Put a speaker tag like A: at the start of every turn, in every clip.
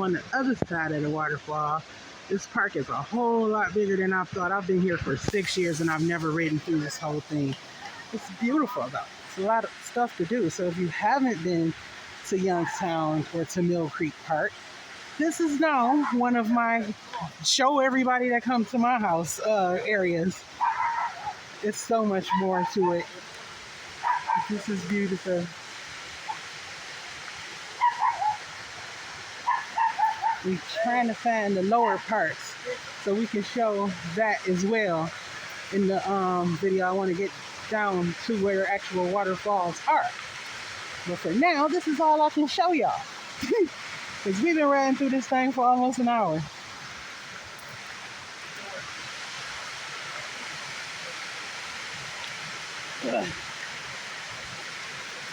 A: on the other side of the waterfall. This park is a whole lot bigger than I thought. I've been here for 6 years and I've never ridden through this whole thing. It's beautiful though. It's a lot of stuff to do. So if you haven't been to Youngstown or to Mill Creek Park, this is now one of my show everybody that comes to my house areas. It's so much more to it. This is beautiful. We're trying to find the lower parts so we can show that as well in the video. I want to get down to where actual waterfalls are. But for now, this is all I can show y'all. Because we've been riding through this thing for almost an hour.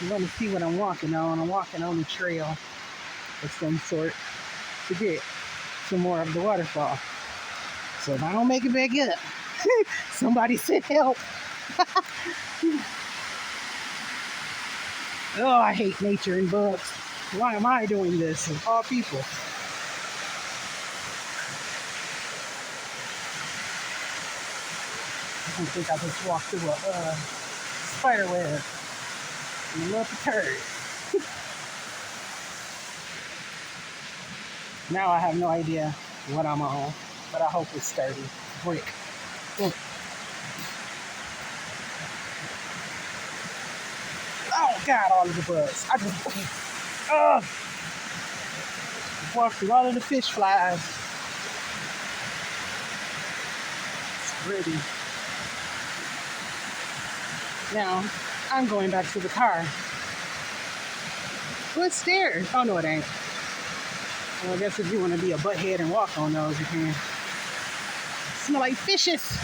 A: You want to see what I'm walking on. I'm walking on a trail of some sort to get some more of the waterfall. So if I don't make it back up, somebody send help. Oh, I hate nature and bugs. Why am I doing this of all people? I think I just walked through a spider web. I'm a little perturbed. Now I have no idea what I'm on, but I hope it's sturdy. Brick. Oh God, all of the bugs. I just walked through all of the fish flies. It's pretty. Now, I'm going back to the car. What's there? Oh no, it ain't. Well, I guess if you want to be a butthead and walk on those, you can. Smell like fishes.